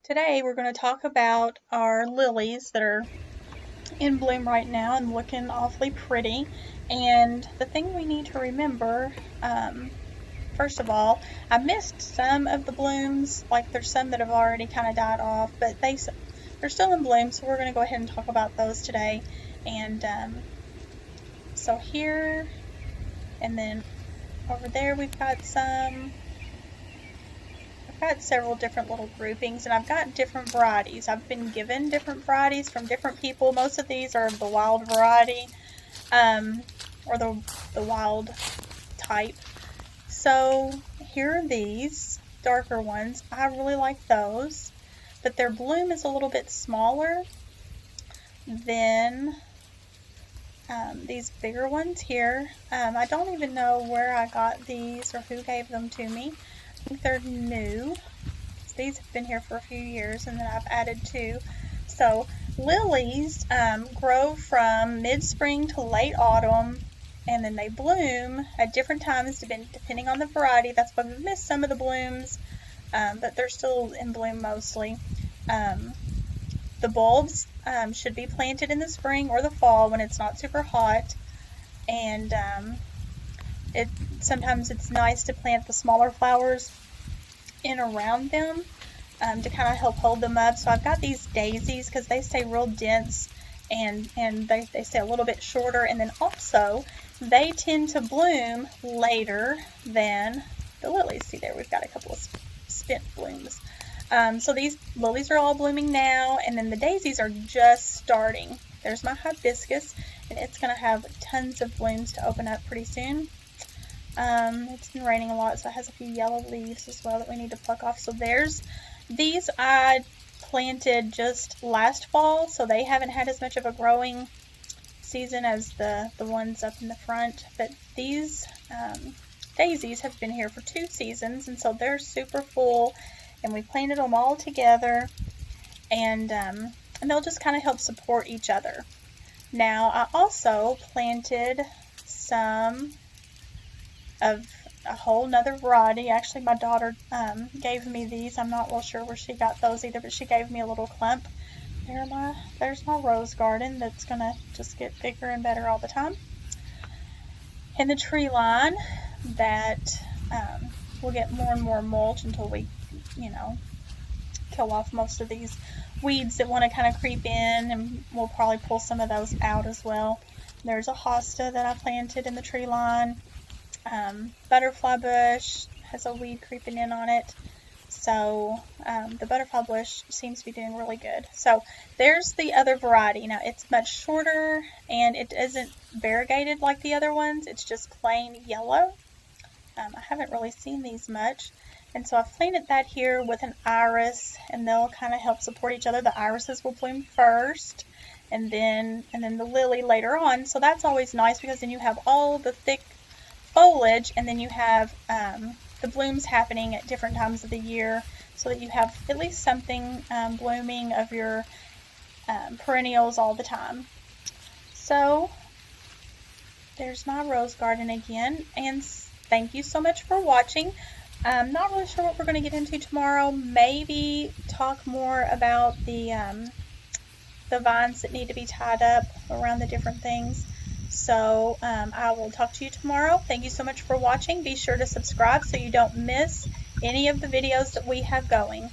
Today we're going to talk about our lilies that are in bloom right now and looking awfully pretty. And the thing we need to remember, first of all, I missed some of the blooms. Like there's some that have already kind of died off, but they're still in bloom, so we're going to go ahead and talk about those today. And so here and then over there we've got some. I've got several different little groupings, and I've got different varieties. I've been given different varieties from different people. Most of these are the wild variety, or the wild type. So here are these darker ones. I really like those, but their bloom is a little bit smaller than these bigger ones here. I don't even know where I got these or who gave them to me. I think they're new. These have been here for a few years, and then I've added two. So lilies grow from mid-spring to late autumn, and then they bloom at different times depending on the variety. That's why we've missed some of the blooms, but they're still in bloom mostly. The bulbs should be planted in the spring or the fall when it's not super hot, and sometimes it's nice to plant the smaller flowers in around them to kind of help hold them up. So I've got these daisies because they stay real dense and they stay a little bit shorter, and then also they tend to bloom later than the lilies. See there, we've got a couple of spent blooms. So these lilies are all blooming now, and then the daisies are just starting. There's my hibiscus, and it's going to have tons of blooms to open up pretty soon. It's been raining a lot, so it has a few yellow leaves as well that we need to pluck off. So there's these I planted just last fall, so they haven't had as much of a growing season as the ones up in the front. But these daisies have been here for 2 seasons, and so they're super full, and we planted them all together, and they'll just kind of help support each other. Now I also planted some of a whole nother variety. Actually, my daughter gave me these. I'm not real sure where she got those either, but she gave me a little clump. There's my rose garden that's gonna just get bigger and better all the time. In the tree line, that will get more and more mulch until we, kill off most of these weeds that want to kind of creep in, and we'll probably pull some of those out as well. There's a hosta that I planted in the tree line. Butterfly bush has a weed creeping in on it, so the butterfly bush seems to be doing really good. So there's the other variety. Now it's much shorter, and it isn't variegated like the other ones. It's just plain yellow. I haven't really seen these much, and so I've planted that here with an iris, and they'll kind of help support each other. The irises will bloom first, and then the lily later on. So that's always nice because then you have all the thick foliage, and then you have the blooms happening at different times of the year, so that you have at least something blooming of your perennials all the time. So there's my rose garden again, and thank you so much for watching. I'm not really sure what we're going to get into tomorrow. Maybe talk more about the vines that need to be tied up around the different things. So I will talk to you tomorrow. Thank you so much for watching. Be sure to subscribe so you don't miss any of the videos that we have going.